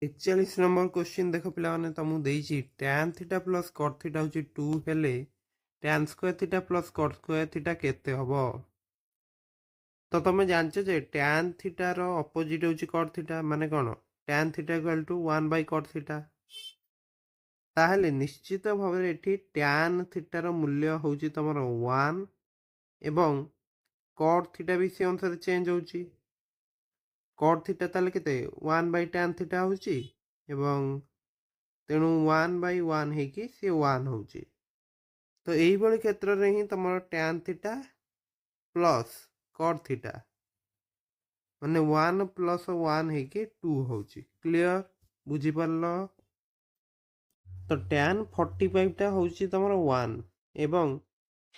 41 number question देख पे तुमको देती tan theta plus cot theta हूँ 2 हेले tan square theta plus cot square theta केते हबो। तो तुम जानच जे tan थीटा रो अपोजिट हूँ cot थीटा माने कौन tan theta equal to 1 by cot theta ताहले निश्चित भाव में एठी tan थीटा रो मूल्य हूँ तुम 1 एवं cot थीटा भी से अनुसार चेंज होची cot थीटा ताले केते 1 बाय tan थीटा होची एवं तेणु 1 बाय 1 हेकी सी 1 होची। तो यही क्षेत्र में ही तुम tan theta plus cot theta माने 1 प्लस 1 हेकी 2 होची। क्लियर बुझीपार। तो tan 45 टा होची तुम 1 एवं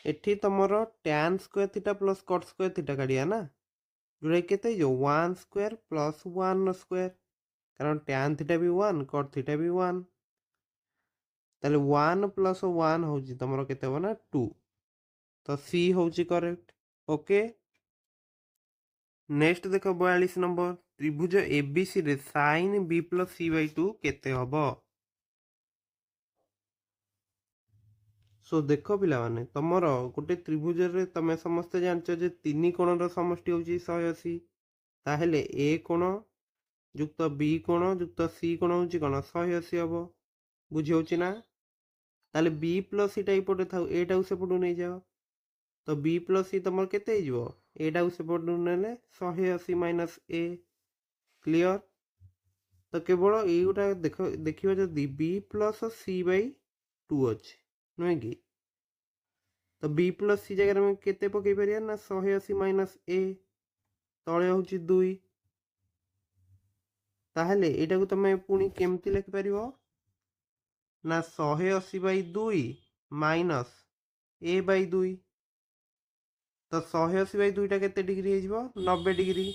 एठी तुम tan square theta plus cot square theta काढ़िया ना जोड़ा केते जो 1 स्क्वायर प्लस 1 स्क्वायर कारण tan थीटा भी 1 cot थीटा भी 1 ताले 1 प्लस 1 होची तुम केते हो ना 2 तो सी होची करेक्ट। ओके नेक्स्ट देख 42 नंबर त्रिभुज एबीसी रे sin b plus c by 2 केते हबो। सो देख पिला माने तमर गोटे त्रिभुज रे तमे समस्त जानछ जे तीन कोण रो समष्टि होची 180 ताहेले ए कोण युक्त बी कोण युक्त सी कोण होची कोण 180 हबो बुझी होची ना। ताले बी प्लस सी टाइपटे थाउ एटा सेपटू नहीं जाओ तो बी प्लस सी तुम केते हो एटा सेपटू नेले 180 माइनस ए। क्लियर। तो केवल युटा देखिए जदि बी प्लस सी बाई 2 अच्छे नुहे कि तो बी प्लस सी जगह में केते पकई पार ना 180 माइनस ए तले हूँ 2 ताहले एटा को तुम पुणी केमती लिखिपार ना 180 बाई 2 माइनस ए बाई 2 तो 180 बाई 2 केते डिग्री हो 90 डिग्री।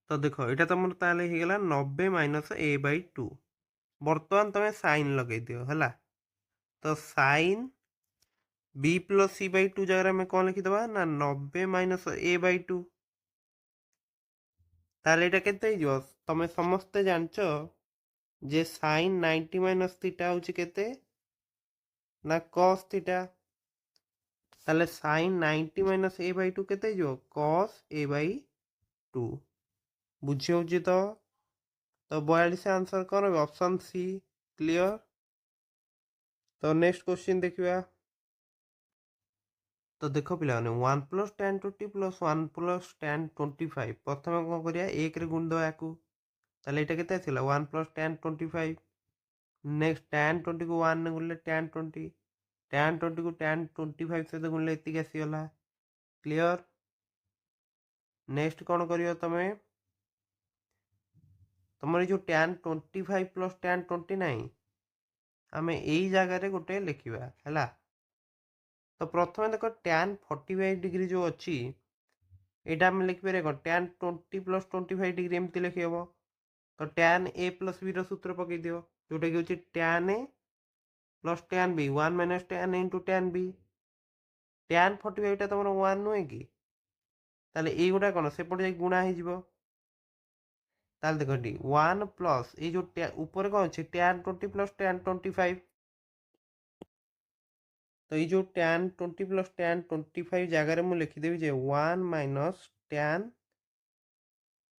तो देख यहाँ तुम ताले हो गला 90 माइनस ए बाई 2 बर्तमान तुम साइन लगे दियो है तो sine b plus c by 2 जगह में कौन लिखिदबा ना 90 माइनस ए बाई 2 ताले एटा केते हो तुम समस्ते जानच जे साइन 90 माइनस थीटा हूँ केते ना cos थीटा ताले साइन 90 माइनस ए बाई 2 केते हो cos ए बाई 2 बुझी होची तो 42 आंसर कौन ऑप्शन सी। क्लियर। तो नेक्स्ट क्वेश्चन देखिए तो देख पे 1 plus tan 20 plus 1 plus tan 25 प्रथम कौन करिया एक रे गुण दवा याकू ताले एटा केते आसिला 1 प्लस tan 25 नेक्स्ट tan 20 को 1 ने गुणले tan 20 tan 20 को tan 25 से गुणले एतिक आसीगला। क्लियर। नेक्स्ट कौन करियो तमे तुम जो tan 25 प्लस tan 29 आमे एई जगह रे गोटे लिखिबा हैला। तो प्रथम देख tan 45 डिग्री जो अच्छी यहाँ आम लिखिपर कौन tan 20 प्लस 25 डिग्री एमती लिखी हम तो tan ए प्लस बी सूत्र पकई दियो जोटा कि हूँ tan A plus tan B 1 minus tan into tan B tan 45 तुम 1 नुहे कि ताले युटा कौन सेपटे जा गुणा हो ताले देख टी 1 प्लस ये जो ऊपर कौन अच्छे tan 20 प्लस tan 25 तो ये जो tan 20 प्लस tan 25 जगार मुझे लिखिदेवी जे 1 माइनस tan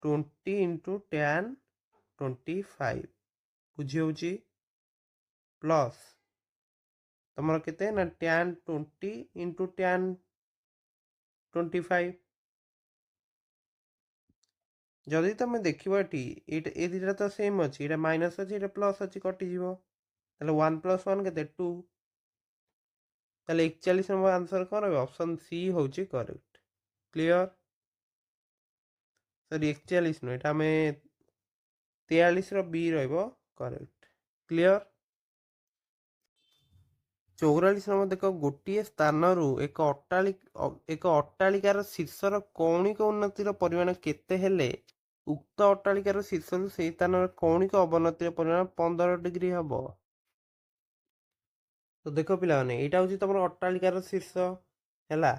20 इंटू tan 25 बुझी होची प्लस तुम केते ना tan 20 इंटू tan 25 जदि तुम देखा ये दुटा तो सेम अच्छी ये माइनस अच्छी प्लस अच्छी कटिज 1 प्लस 1 के 2 ताले 41 नंबर आंसर कौन रहा ऑप्शन सी हूँ करेक्ट। क्लियर। सॉरी 41 नुह आम 43 बी करेक्ट। क्लियर। 44 नंबर देख गोटे स्थान एक अट्टालिकार शीर्षर कौणिक उन्नतिर परिमाण केते हेले उक्त अट्टालिकार शीर्ष से स्थान कौणिक अवनतिर परिमाण 15 डिग्री हम। तो देख पे यहाँ हूँ तुम अट्टालिकार शीर्ष है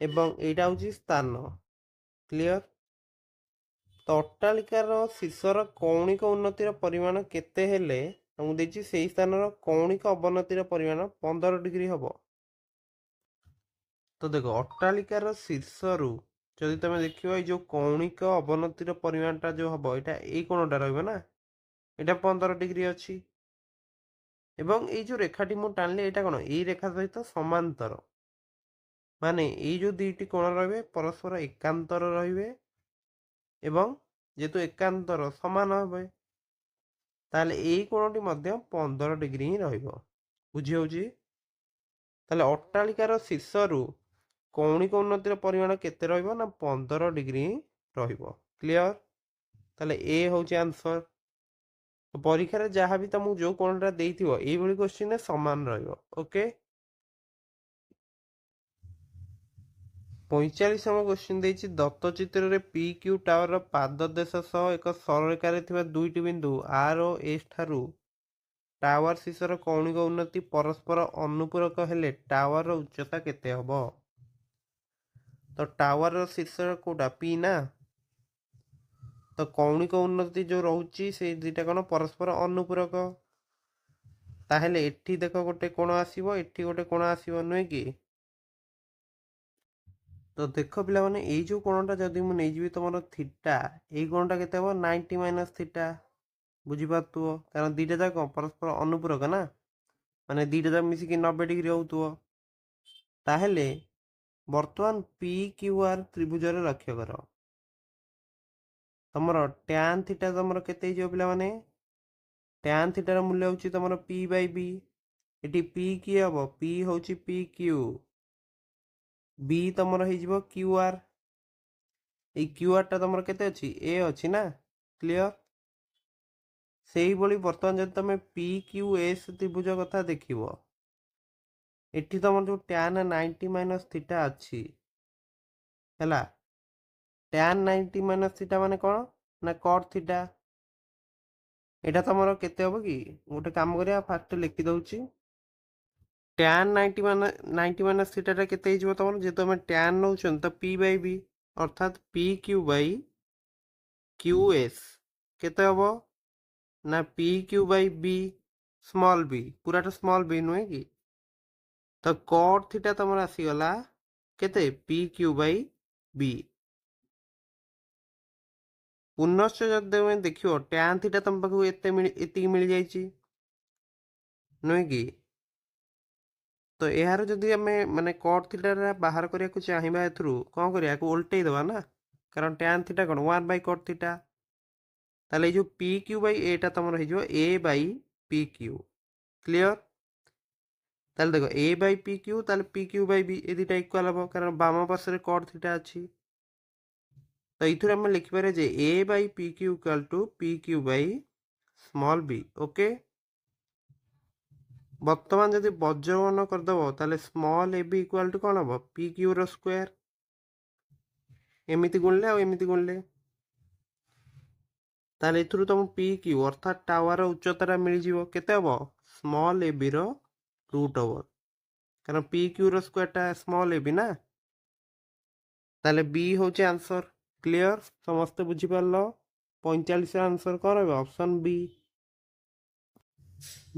एवं यहाँ हूँ स्थान। क्लियर। ତ ଅଟ୍ଟାଳିକାର ଶୀର୍ଷର କୌଣିକ ଉନ୍ନତିର ପରିମାଣ କେତେ ହେଲେ ଆମକୁ ଦେଇଛି ସେଇ ସ୍ଥାନର କୌଣିକ ଅବନତିର ପରିମାଣ 15 ଡିଗ୍ରୀ ହବ। ତ ଦେଖ ଅଟ୍ଟାଳିକାର ଶୀର୍ଷରୁ ଯଦି ତମେ ଦେଖିବ ଏଇ ଯୋଉ କୌଣିକ ଅବନତିର ପରିମାଣଟା ଯୋଉ ହବ ଏଇଟା ଏଇ କୋଣଟା ରହିବ ନା, ଏଇଟା 15 ଡିଗ୍ରୀ ଅଛି। ଏବଂ ଏଇ ଯୋଉ ରେଖାଟି ମୁଁ ଟାଣିଲି ଏଇଟା କ'ଣ ଏଇ ରେଖା ସହିତ ସମାନ୍ତର, ମାନେ ଏଇ ଯୋଉ ଦୁଇଟି କୋଣ ରହିବେ ପରସ୍ପର ଏକାନ୍ତର ରହିବେ ଏବଂ ଯେହେତୁ ଏକାନ୍ତର ସମାନ ହେବେ ତାହେଲେ ଏଇ କୋଣଟି ମଧ୍ୟ 15 ଡିଗ୍ରୀ ହିଁ ରହିବ। ବୁଝି ହେଉଛି? ତାହେଲେ ଅଟ୍ଟାଳିକାର ଶୀର୍ଷରୁ କୌଣିକ ଉନ୍ନତିର ପରିମାଣ କେତେ ରହିବ ନା 15 ଡିଗ୍ରୀ ହିଁ ରହିବ। କ୍ଲିଅର? ତାହେଲେ ଏ ହେଉଛି ଆନ୍ସର। ପରୀକ୍ଷାରେ ଯାହା ବି ତମକୁ ଯୋଉ କୋଣଟା ଦେଇଥିବ ଏଇଭଳି କ୍ୱେଶ୍ଚିନରେ ସମାନ ରହିବ। ଓକେ, 45ତମ କ୍ୱେଶ୍ଚିନ୍ ଦେଇଛି ଦତ୍ତଚିତ୍ରରେ ପି କ୍ୟୁ ଟାୱାରର ପାଦ ଦେଶ ସହ ଏକ ସରଳରେଖାରେ ଥିବା ଦୁଇଟି ବିନ୍ଦୁ ଆର୍ ଓ ଏସ୍ ଠାରୁ ଟାୱାର ଶୀର୍ଷର କୌଣିକ ଉନ୍ନତି ପରସ୍ପର ଅନୁପୂରକ ହେଲେ ଟାୱାରର ଉଚ୍ଚତା କେତେ ହବ? ତ ଟାୱାରର ଶୀର୍ଷର କୋଉଟା ପି ନା, ତ କୌଣିକ ଉନ୍ନତି ଯୋଉ ରହୁଛି ସେଇ ଦୁଇଟା କ'ଣ ପରସ୍ପର ଅନୁପୂରକ। ତାହେଲେ ଏଠି ଦେଖ ଗୋଟେ କୋଣ ଆସିବ, ଏଠି ଗୋଟେ କୋଣ ଆସିବ, ନୁହେଁ କି? ତ ଦେଖ ପିଲାମାନେ ଏଇ ଯୋଉ କୋଣଟା ଯଦି ମୁଁ ନେଇଯିବି ତମର ଥିଟା, ଏଇ କୋଣଟା କେତେ ହବ 90 ମାଇନସ୍ ଥିଟା। ବୁଝିପାରୁଥିବ, କାରଣ ଦୁଇଟା ଯାକ ପରସ୍ପର ଅନୁପୂରକ ନା, ମାନେ ଦୁଇଟା ଯାକ ମିଶିକି 90 ଡିଗ୍ରୀ ହଉଥିବ। ତାହେଲେ ବର୍ତ୍ତମାନ ପି କ୍ୟୁ ଆର୍ ତ୍ରିଭୁଜରେ ଲକ୍ଷ୍ୟ କର, ତମର ଟ୍ୟାନ୍ ଥିଟା ତମର କେତେ ହେଇଯିବ ପିଲାମାନେ? ଟ୍ୟାନ୍ ଥିଟାର ମୂଲ୍ୟ ହେଉଛି ତମର ପି ବାଇ ବି। ଏଠି ପି କିଏ ହବ? ପି ହେଉଛି ପି କ୍ୟୁ, ବି ତମର ହେଇଯିବ କ୍ୟୁ ଆର୍। ଏଇ କ୍ୟୁ ଆର୍ ଟା ତମର କେତେ ଅଛି? ଏ ଅଛି ନା। କ୍ଲିଅର? ସେଇଭଳି ବର୍ତ୍ତମାନ ଯଦି ତମେ ପି କ୍ୟୁ ଏସ୍ ତ୍ରିଭୁଜ କଥା ଦେଖିବ, ଏଠି ତମର ଯୋଉ ଟ୍ୟାନ୍ 90 ମାଇନସ୍ ଥିଟା ଅଛି ହେଲା, ଟ୍ୟାନ୍ 90 ମାଇନସ୍ ଥିଟା ମାନେ କ'ଣ ନା କଟ୍ ଥିଟା। ଏଇଟା ତମର କେତେ ହବ କି? ଗୋଟେ କାମ କରିବା, ଫାଷ୍ଟ ଲେଖି ଦଉଛି। ଟ୍ୟାନ୍ 90 ମାଇନସ୍ ଥିଟାଟା କେତେ ହେଇଯିବ ତମର? ଯେହେତୁ ଆମେ ଟ୍ୟାନ୍ ନେଉଛନ୍ତି ତ ପି ବାଇ ବି, ଅର୍ଥାତ୍ P Q Bai Q S କେତେ ହବ ନା ପି କ୍ୟୁ ବାଇ ବି ସ୍ମଲ୍ ବି, ପୁରାଟା ସ୍ମଲ୍ ବି ନୁହେଁ କି? ତ କଟ୍ ଥିଟା ତମର ଆସିଗଲା କେତେ? ପି କ୍ୟୁ ବାଇ ବି। ପୁନଶ୍ଚ ଯଦି ତମେ ଦେଖିବ ଟ୍ୟାନ୍ ଥିଟା ତମ ପାଖକୁ ଏତିକି ମିଳିଯାଇଛି, ନୁହେଁ କି? ତ ଏହାର ଯଦି ଆମେ ମାନେ କଟ୍ ଥିଟାଟା ବାହାର କରିବାକୁ ଚାହିଁବା ଏଥିରୁ କ'ଣ କରିବା? ଏହାକୁ ଓଲଟେଇ ଦେବା ନା, କାରଣ ଟ୍ୟାନ୍ ଥିଟା କ'ଣ 1 ବାଇ କଟ୍ ଥିଟା। ତାହେଲେ ଏଇ ଯୋଉ ପି କ୍ୟୁ ବାଇ ଏଟା ତମର ହେଇଯିବ ଏ ବାଇ ପି କ୍ୟୁ। କ୍ଲିଅର? ତାହେଲେ ଦେଖ ଏ ବାଇ ପି କ୍ୟୁ, ତାହେଲେ ପି କ୍ୟୁ ବାଇ ବି, ଏ ଦୁଇଟା ଇକ୍ୱାଲ୍ ହେବ କାରଣ ବାମ ପାର୍ଶ୍ୱରେ କଟ୍ ଥିଟା ଅଛି। ତ ଏଇଥିରୁ ଆମେ ଲିଖିପାରିବା ଯେ A by P Q equal to P Q by small B. Okay, ବର୍ତ୍ତମାନ ଯଦି ବଜ୍ରଗଣନ କରିଦେବ ତାହେଲେ small A B equal to କ'ଣ ହେବ? ପି କ୍ୟୁର ସ୍କୋୟାର। ଏମିତି ଗୁଣିଲେ ଆଉ ଏମିତି ଗୁଣିଲେ, ତାହେଲେ ଏଥିରୁ ତମ ପି କ୍ୟୁ ଅର୍ଥାତ୍ ଟାୱାର ଉଚ୍ଚତାଟା ମିଳିଯିବ। କେତେ ହେବ? ସ୍ମଲ୍ ଏ ବିର ରୁଟ୍ ହେବ, କାରଣ ପି କ୍ୟୁର ସ୍କୋୟାରଟା ସ୍ମଲ୍ ଏ ବି ନା। ତାହେଲେ ବି ହେଉଛି ଆନ୍ସର। କ୍ଲିଅର? ସମସ୍ତେ ବୁଝିପାରିଲ? 45ର ଆନ୍ସର କ'ଣ ରହିବ? Option B.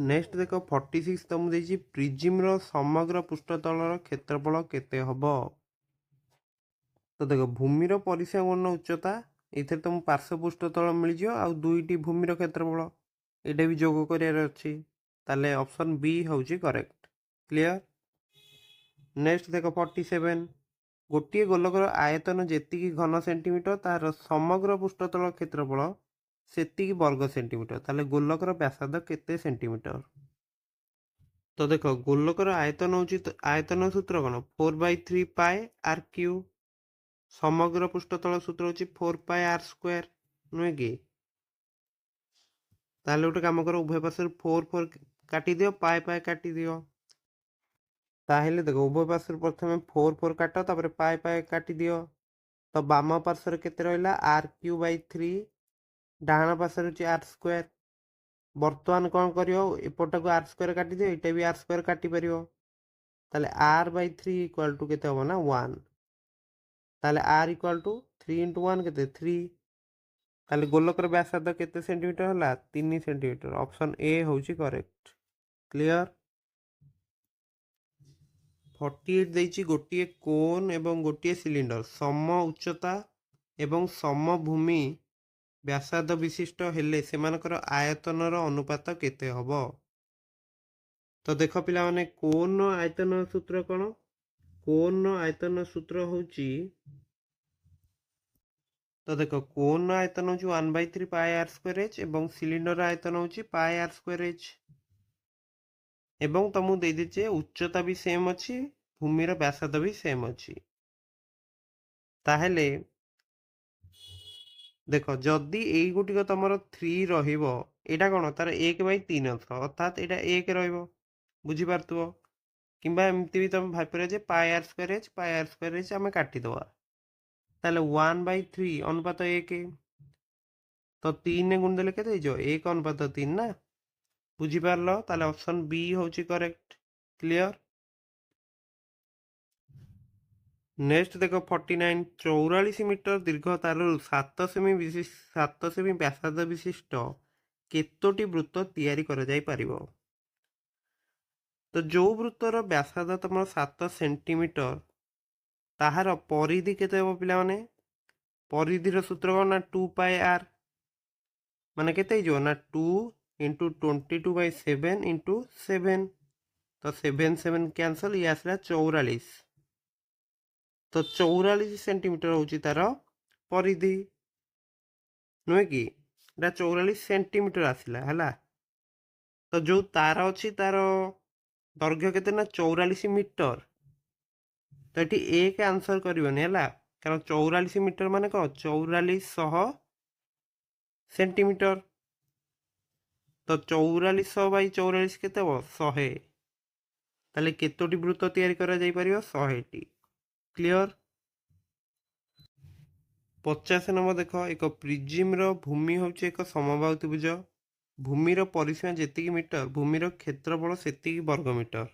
ନେକ୍ସଟ ଦେଖ 46 ତମକୁ ଦେଇଛି ପ୍ରିଜିମର ସମଗ୍ର ପୃଷ୍ଠତଳର କ୍ଷେତ୍ରଫଳ କେତେ ହବ? ତ ଦେଖ ଭୂମିର ପରିସୀମାପନ୍ନ ଉଚ୍ଚତା, ଏଥିରେ ତମକୁ ପାର୍ଶ୍ୱ ପୃଷ୍ଠତଳ ମିଳିଯିବ ଆଉ ଦୁଇଟି ଭୂମିର କ୍ଷେତ୍ରଫଳ, ଏଇଟା ବି ଯୋଗ କରିବାର ଅଛି। ତାହେଲେ ଅପସନ୍ ବି ହେଉଛି କରେକ୍ଟ। କ୍ଲିଅର? ନେକ୍ସଟ ଦେଖ 47, ଗୋଟିଏ ଗୋଲକର ଆୟତନ ଯେତିକି ଘନ ସେଣ୍ଟିମିଟର ତାହାର ସମଗ୍ର ପୃଷ୍ଠତଳ କ୍ଷେତ୍ରଫଳ ସେତିକି ବର୍ଗ ସେଣ୍ଟିମିଟର। ତାହେଲେ ଗୋଲକର ବ୍ୟାସାର୍ଦ୍ଧ କେତେ ସେଣ୍ଟିମିଟର? ତ ଦେଖ ଗୋଲକର ଆୟତନ ହେଉଛି, ଆୟତନ ସୂତ୍ର କ'ଣ? 4/3 ପାଏ ଆର୍ କ୍ୟୁ। ସମଗ୍ର ପୃଷ୍ଠତଳ ସୂତ୍ର ହେଉଛି 4 ପାଏ ଆର୍ ସ୍କୋୟାର, ନୁହେଁ କି? ତାହେଲେ ଗୋଟେ କାମ କର, ଉଭୟ ପାର୍ଶ୍ୱରୁ 4 କାଟିଦିଅ, ପାଏ ପାଏ କାଟିଦିଅ। ତାହେଲେ ଦେଖ ଉଭୟ ପାର୍ଶ୍ୱରୁ ପ୍ରଥମେ 4 କାଟ, ତାପରେ ପାଏ ପାଏ କାଟିଦିଅ। ତ ବାମ ପାର୍ଶ୍ୱରେ କେତେ ରହିଲା? ଆର୍ କ୍ୟୁ ବାଇ 3, ଡାହାଣ ପାର୍ଶ୍ୱରେ ହେଉଛି ଆର୍ ସ୍କୋୟାର। ବର୍ତ୍ତମାନ କ'ଣ କରିବ? ଏପଟକୁ ଆର୍ ସ୍କୋୟାର କାଟିଦିଅ, ଏଇଟା ବି ଆର୍ ସ୍କୋୟାର କାଟିପାରିବ। ତାହେଲେ ଆର୍ ବାଇ 3 ଇକ୍ୱାଲ୍ ଟୁ କେତେ ହେବ ନା 1। ତାହେଲେ ଆର୍ ଇକ୍ୱାଲ୍ ଟୁ 3 × 1 କେତେ? 3। ताले गोलकर व्यासार्ध केते सेंटीमीटर हला 3 सेंटीमीटर। ऑप्शन ए होची करेक्ट। क्लियर। 48 ଦେଇଛି ଗୋଟିଏ କୋନ୍ ଏବଂ ଗୋଟିଏ ସିଲିଣ୍ଡର ସମ ଉଚ୍ଚତା ଏବଂ ସମଭୂମି ବ୍ୟାସାର୍ଧ ବିଶିଷ୍ଟ ହେଲେ ସେମାନଙ୍କର ଆୟତନର ଅନୁପାତ କେତେ ହବ? ତ ଦେଖ ପିଲାମାନେ କୋନ୍ର ଆୟତନ ସୂତ୍ର କ'ଣ? କୋନ୍ର ଆୟତନ ସୂତ୍ର ହେଉଛି, ତ ଦେଖ କୋନ୍ର ଆୟତନ ହେଉଛି 1/3 ପାଇ ଆର୍ ସ୍କୋୟାର ଏଚ୍ ଏବଂ ସିଲିଣ୍ଡର ଆୟତନ ହେଉଛି ପାଇ ଆର୍ ସ୍କୋୟାର ଏଚ୍। ଏବଂ ତମକୁ ଦେଇଦେଇଛି ଉଚ୍ଚତା ବି ସେମ୍ ଅଛି, ଭୂମିର ବ୍ୟାସାର୍ଧ ବି ସେମ୍ ଅଛି। ତାହେଲେ ଦେଖ ଯଦି ଏଇ ଗୋଟିକ ତମର 3 ରହିବ, ଏଇଟା କ'ଣ ତାର 1/3 ଅଂଶ, ଅର୍ଥାତ୍ ଏଇଟା 1 ରହିବ, ବୁଝିପାରୁଥିବ। କିମ୍ବା ଏମିତି ବି ତମେ ଭାବିପାରିବ ଯେ ପାଇ ଆର୍ ସ୍କୋୟାର ଏଚ୍ ଆମେ କାଟିଦେବା, ତାହେଲେ 1/3 ଅନୁପାତ 1, ତ 3 ଗୁଣ ଦେଲେ କେତେ ହେଇଯିବ? 1/3 ନା, ବୁଝିପାରିଲ? ତାହେଲେ ଅପସନ୍ ବି ହେଉଛି କରେକ୍ଟ। କ୍ଲିୟର। ନେକ୍ସଟ ଦେଖ 49, 44 ମିଟର ଦୀର୍ଘ ତାରରୁ 7 ସେମି ବ୍ୟାସାର୍ଧ ବିଶିଷ୍ଟ କେତୋଟି ବୃତ୍ତ ତିଆରି କରାଯାଇପାରିବ? ତ ଯେଉଁ ବୃତ୍ତର ବ୍ୟାସାର୍ଧ ତମର 7 ସେଣ୍ଟିମିଟର ତାହାର ପରିଧି କେତେ ହେବ ପିଲାମାନେ? ପରିଧିର ସୂତ୍ର କ'ଣ ନା 2 ପାଇ ଆର୍, ମାନେ କେତେ ହେଇଯିବ ନା 2 × 22/7 × 7, ତ 7 କ୍ୟାନସଲ, ଇଏ ଆସିଲା 44। ତ 44 ସେଣ୍ଟିମିଟର ହେଉଛି ତାର ପରିଧି, ନୁହେଁ କି? ଏଇଟା 44 ସେଣ୍ଟିମିଟର ଆସିଲା ହେଲା। ତ ଯେଉଁ ତାର ଅଛି ତାର ଦୈର୍ଘ୍ୟ କେତେ ନା 44 ମିଟର, ତ ଏଠି 1 ଆନ୍ସର କରିବନି ହେଲା, କାରଣ 44 ମିଟର ମାନେ କ'ଣ 4400 ସେଣ୍ଟିମିଟର, ତ 4400/44 କେତେ ହେବ? 100। ତାହେଲେ କେତୋଟି ବୃତ୍ତ ତିଆରି କରାଯାଇପାରିବ? 100ଟି। କ୍ଲିୟର। 50 ନମ୍ବର ଦେଖ, ଏକ ପ୍ରିଜିମ୍ର ଭୂମି ହେଉଛି ଏକ ସମବାହୁ ତ୍ରିଭୁଜ। ଭୂମିର ପରିସୀମା ଯେତିକି ମିଟର, ଭୂମିର କ୍ଷେତ୍ରଫଳ ସେତିକି ବର୍ଗ ମିଟର।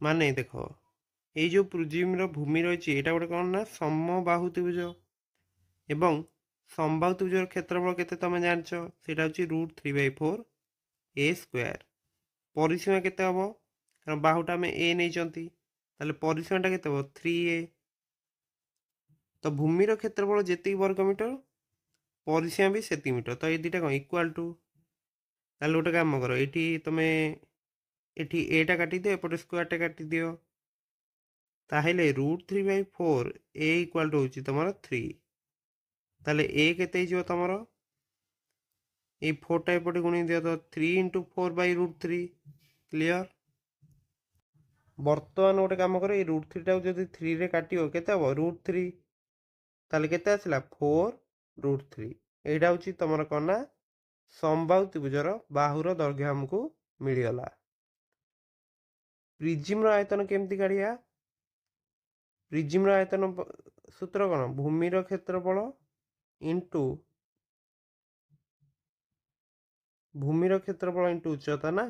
ମାନେ ଦେଖ ଏଇ ଯେଉଁ ପ୍ରିଜିମ୍ର ଭୂମି ରହିଛି ଏଇଟା ଗୋଟେ କ'ଣ ନା ସମବାହୁ ତ୍ରିଭୁଜ, ଏବଂ ସମବାହୁ ତ୍ରିଭୁଜର କ୍ଷେତ୍ରଫଳ କେତେ ତମେ ଜାଣିଛ, ସେଇଟା ହେଉଛି √3/4 a²। ପରିସୀମା କେତେ ହେବ? କାରଣ ବାହୁଟା ଆମେ ଏ ନେଇଛନ୍ତି, ତାହେଲେ ପରିସୀମାଟା କେତେ ହେବ? 3a। ତ ଭୂମିର କ୍ଷେତ୍ରଫଳ ଯେତିକି ବର୍ଗ ମିଟର, ପରିସୀମା ବି ସେତିକି ମିଟର, ତ ଏଇ ଦୁଇଟା କ'ଣ ଇକ୍ୱାଲ୍ ଟୁ। ତାହେଲେ ଗୋଟେ କାମ କର, ଏଠି ତମେ ଏଠି ଏଟା କାଟିଦିଅ, ଏପଟେ ସ୍କୋୟାରଟା କାଟିଦିଅ, ତାହେଲେ √3/4 a ଇକ୍ୱାଲ୍ ଟୁ ହେଉଛି ତମର 3। ତାହେଲେ a କେତେ ହେଇଯିବ ତମର? এই 4টা এপটে গুণি দিও, তো 3 × 4/√3। ক্লিয়র। বর্তমান গোটে কাম কর, এই √3টাକୁ যদি 3ରେ কাটিও কেতে হব? √3। তাহলে কেতে আসলা? 4√3। এইটা হচ্ছে তোমার କ'ଣ ନା ସମବାହୁ ତ୍ରିଭୁଜର ବାହୁର ଦୈର୍ଘ୍ୟ ଆମକୁ ମିଳିଗଲା। ପ୍ରିଜିମ୍ର ଆୟତନ କେମିତି କାଢ଼ିବା? ପ୍ରିଜିମ୍ର ଆୟତନ ସୂତ୍ର କ'ଣ? ଭୂମିର କ୍ଷେତ୍ରଫଳ ଇଣ୍ଟୁ ଉଚ୍ଚତା ନା,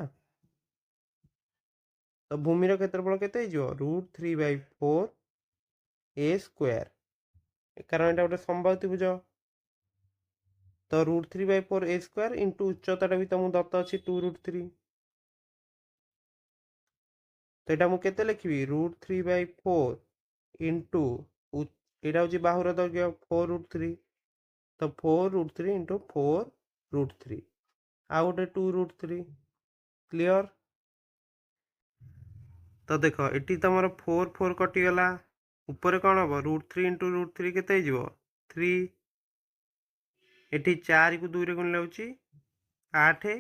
ତ ଭୂମିର କ୍ଷେତ୍ରଫଳ କେତେ ହେଇଯିବ? √3/4 a², କାରଣ ଏଇଟା ଗୋଟେ ସମବାହୁ ତ୍ରିଭୁଜ, ତ √3/4 a² ଇଣ୍ଟୁ ଉଚ୍ଚତାଟା ବି ତମକୁ ଦତ୍ତ ଅଛି 2√3, ତ ଏଇଟା ମୁଁ କେତେ ଲେଖିବି? √3/4 ଇଣ୍ଟୁ ଏଇଟା ହେଉଛି ବାହୁର ଦୈର୍ଘ୍ୟ 4√3, ତ 4√3 × 4√3, ଆଉ ଗୋଟେ 2√3। କ୍ଲିୟର। ତ ଦେଖ ଏଠି ତମର 4 କଟିଗଲା, ଉପରେ କ'ଣ ହେବ? √3 × √3 କେତେ ହେଇଯିବ? 3। ଏଠି 4କୁ 2ରେ ଗୁଣିଲେ ହେଉଛି 8,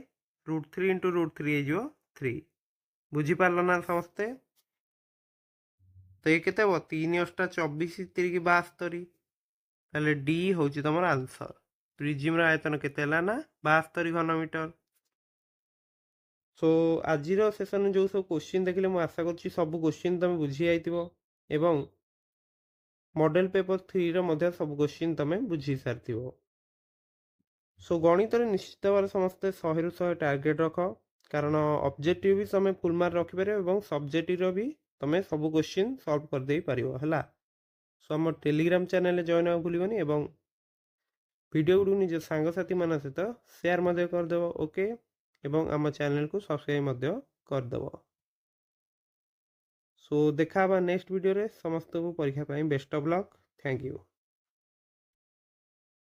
√3 × √3 ହେଇଯିବ 3। ବୁଝିପାରିଲ ନା ସମସ୍ତେ? ତ ଏ କେତେ ହେବ? 3 × 8 = 24, 3 × 72, ତାହେଲେ ଡି ହେଉଛି ତମର ଆନ୍ସର। ପ୍ରିଜିମ୍ର ଆୟତନ କେତେ ହେଲା ନା 72 ଘନମିଟର। ସୋ ଆଜିର ସେସନରେ ଯେଉଁ ସବୁ କୋଶ୍ଚିନ୍ ଦେଖିଲେ, ମୁଁ ଆଶା କରୁଛି ସବୁ କୋଶ୍ଚିନ୍ ତମେ ବୁଝି ଯାଇଥିବ ଏବଂ ମଡେଲ ପେପର 3ର ମଧ୍ୟ ସବୁ କୋଶ୍ଚିନ୍ ତମେ ବୁଝି ସାରିଥିବ। ସୋ ଗଣିତରେ ନିଶ୍ଚିତ ଭାବରେ ସମସ୍ତେ 100ରୁ 100 ଟାର୍ଗେଟ୍ ରଖ, କାରଣ ଅବଜେକ୍ଟିଭ୍ ବି ତମେ ଫୁଲ୍ ମାର୍କ ରଖିପାରିବ ଏବଂ ସବଜେକ୍ଟିଭର ବି ତମେ ସବୁ କୋଶ୍ଚିନ୍ ସଲ୍ଭ କରିଦେଇ ପାରିବ ହେଲା। ସୋ ଆମ ଟେଲିଗ୍ରାମ ଚ୍ୟାନେଲରେ ଜଏନ୍ ହେବାକୁ ଭୁଲିବନି ଏବଂ भिडियो गुड निज सांगसाथी मान सहित सेयार करदेव ओके एवं आम चैनल को सब्सक्राइब करदेव। सो देखा नेक्स्ट वीडियो रे समस्त को परीक्षा best of luck. Thank you.